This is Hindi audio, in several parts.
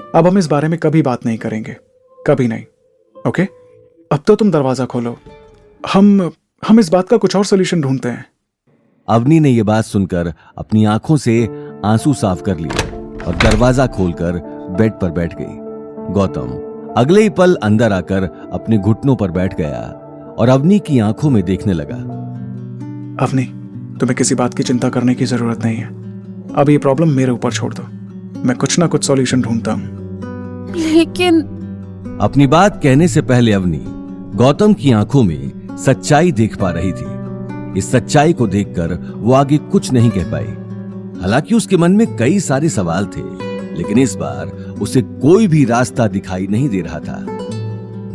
अब हम इस बारे में कभी बात नहीं करेंगे, कभी नहीं। ओके, अब तो तुम दरवाजा खोलो। हम इस बात का कुछ और सोल्यूशन ढूंढते हैं। अवनी ने यह बात सुनकर अपनी आंखों से आंसू साफ कर लिए और दरवाजा खोलकर बेड पर बैठ गई। गौतम अगले ही पल अंदर आकर अपने घुटनों पर बैठ गया और अवनी की आंखों में देखने लगा। अवनी, तुम्हें किसी बात की चिंता करने की जरूरत नहीं है। अब ये प्रॉब्लम मेरे ऊपर छोड़ दो, मैं कुछ ना कुछ सॉल्यूशन ढूंढता हूं। लेकिन अपनी बात कहने से पहले अवनी गौतम की आंखों में सच्चाई देख पा रही थी। इस सच्चाई को देखकर वो आगे कुछ नहीं कह पाई। हालांकि उसके मन में कई सारे सवाल थे, लेकिन इस बार उसे कोई भी रास्ता दिखाई नहीं दे रहा था।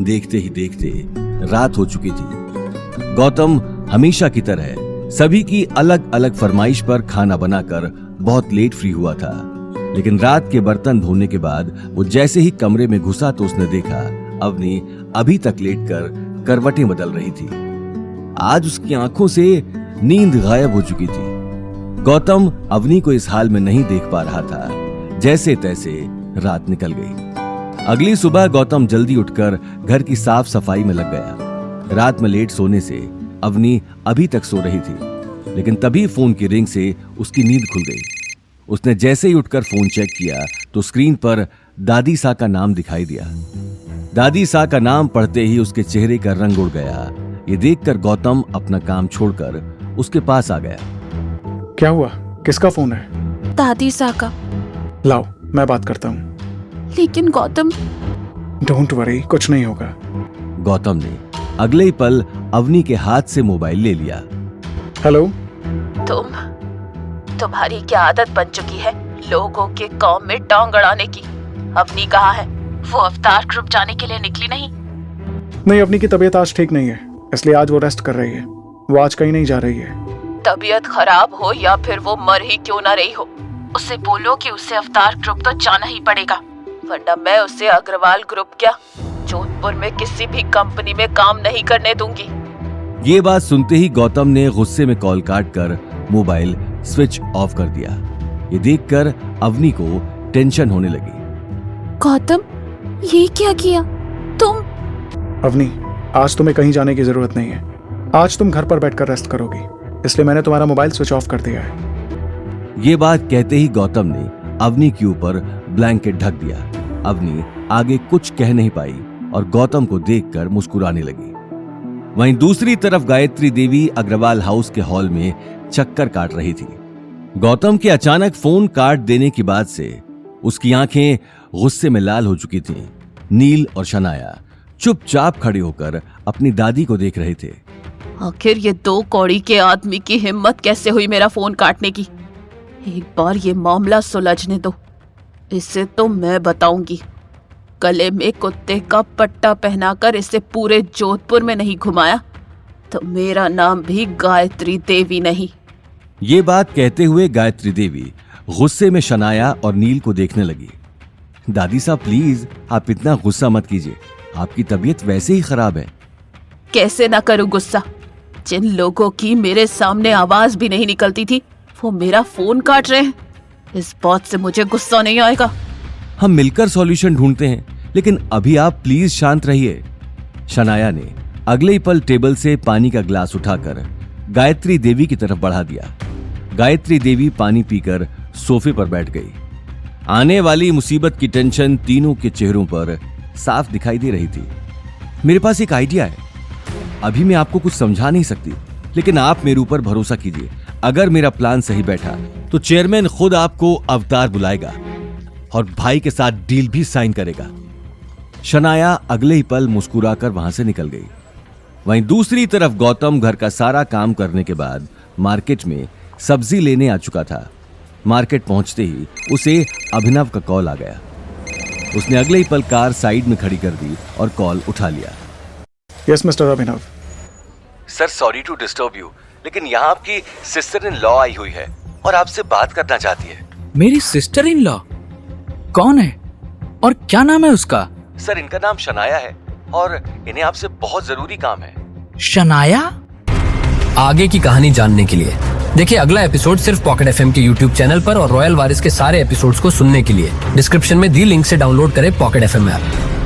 देखते ही देखते रात हो चुकी थी। गौतम हमेशा की तरह सभी की अलग अलग फरमाइश पर खाना बनाकर बहुत लेट फ्री हुआ था। लेकिन रात के बर्तन धोने के बाद वो जैसे ही कमरे में घुसा तो उसने देखा अवनी अभी तक लेटकर करवटें बदल रही थी। आज उसकी आंखों से नींद गायब हो चुकी थी। गौतम अवनी को इस हाल में नहीं देख पा रहा था। जैसे तैसे रात निकल गई। अगली सुबह गौतम जल्दी उठकर घर की साफ सफाई में लग गया। रात में लेट सोने से अवनी अभी तक सो रही थी, लेकिन तभी फोन की रिंग से उसकी नींद खुल गई। उसने जैसे ही उठकर फोन चेक किया तो स्क्रीन पर दादी सा का नाम दिखाई दिया। दादी सा का नाम पढ़ते ही उसके चेहरे का रंग उड़ गया। ये देखकर गौतम अपना काम छोड़कर उसके पास आ गया। क्या हुआ? किसका फोन है? दादी सा का। लाओ, मैं बात करता हूं। लेकिन गौतम। डोंट वरी, कुछ नहीं होगा। गौतम ने अगले ही पल अवनी के हाथ से मोबाइल ले लिया। हेलो। तुम्हारी क्या आदत बन चुकी है लोगों के काम में टांग अड़ाने की? अवनी कहाँ है? वो अवतार ग्रुप जाने के लिए निकली नहीं? नहीं, अवनी की तबीयत आज ठीक नहीं है, इसलिए आज वो रेस्ट कर रही है। वो आज कहीं नहीं जा रही है। तबीयत खराब हो या फिर वो मर ही क्यों ना रही हो, उसे बोलो कि उसे अवतार ग्रुप तो जाना ही पड़ेगा, वरना मैं उसे अग्रवाल ग्रुप क्या जोधपुर में किसी भी कंपनी में काम नहीं करने दूंगी। ये बात सुनते ही गौतम ने गुस्से में कॉल काटकर मोबाइल स्विच ऑफ कर दिया। ये देखकर अवनी को टेंशन होने लगी। गौतम, ये क्या किया तुम? अवनी, आज तुम्हें कहीं जाने की जरूरत नहीं है। आज तुम घर पर बैठकर रेस्ट करोगी, इसलिए मैंने तुम्हारा मोबाइल स्विच ऑफ कर दिया है। ये बात कहते ही गौतम ने अवनी के ऊपर ब्लैंकेट ढक दिया। अवनी आगे कुछ कह नहीं पाई और गौतम को देखकर मुस्कुराने लगी। वहीं दूसरी तरफ गायत्री देवी अग्रवाल हाउस के हॉल में चक्कर काट रही थी। गौतम के अचानक फोन काट देने की बात से उसकी आंखें गुस्से में लाल हो चुकी थीं। नील और शनाया चुपचाप खड़े होकर अपनी दादी को देख रहे थे। आखिर ये दो कौड़ी के आदमी की हिम्मत कैसे हुई मेरा फोन काटने की? एक बार ये मामला सुलझने दो, इसे तो मैं बताऊंगी। गले में कुत्ते का पट्टा पहनाकर इसे पूरे जोधपुर में नहीं घुमाया तो मेरा नाम भी गायत्री देवी नहीं। ये बात कहते हुए गायत्री देवी गुस्से में शनाया और नील को देखने लगी। दादी साहब प्लीज, आप इतना गुस्सा मत कीजिए, आपकी तबीयत वैसे ही खराब है। कैसे ना करूं गुस्सा? जिन लोगों की मेरे सामने आवाज भी नहीं निकलती थी वो मेरा फोन काट रहे हैं। इस बात से मुझे गुस्सा नहीं आएगा। हम मिलकर सॉल्यूशन ढूंढते हैं, लेकिन अभी आप प्लीज शांत रहिए। शनाया ने अगले ही पल टेबल से पानी का ग्लास उठाकर गायत्री देवी की तरफ बढ़ा दिया। गायत्री देवी पानी पीकर सोफे पर बैठ गई। आने वाली मुसीबत की टेंशन तीनों के चेहरों पर साफ दिखाई दे रही थी। मेरे पास एक आइडिया है। अभी मैं आपको कुछ समझा नहीं सकती, लेकिन आप मेरे ऊपर भरोसा कीजिए। अगर मेरा प्लान सही बैठा तो चेयरमैन खुद आपको अवतार बुलाएगा और भाई के साथ डील भी साइन करेगा। शनाया अगले ही पल मुस्कुराकर वहां से निकल गई। वहीं दूसरी तरफ गौतम घर का सारा काम करने के बाद मार्केट में सब्जी लेने आ चुका था। मार्केट पहुंचते ही उसे अभिनव का कॉल आ गया। उसने अगले ही पल कार साइड में खड़ी कर दी और कॉल उठा लिया। Yes mister Abhinav. Sir sorry to disturb you, लेकिन यहाँ आपकी सिस्टर इन लॉ आई हुई है और आपसे बात करना चाहती है। मेरी सिस्टर इन लॉ? कौन है और क्या नाम है उसका? सर इनका नाम शनाया है और इन्हें आपसे बहुत जरूरी काम है। शनाया? आगे की कहानी जानने के लिए। देखिए अगला एपिसोड सिर्फ पॉकेट एफएम के यूट्यूब चैनल पर और रॉयल वारिस के सारे एपिसोड्स को सुनने के लिए डिस्क्रिप्शन में दी लिंक से डाउनलोड करें पॉकेट एफएम ऐप।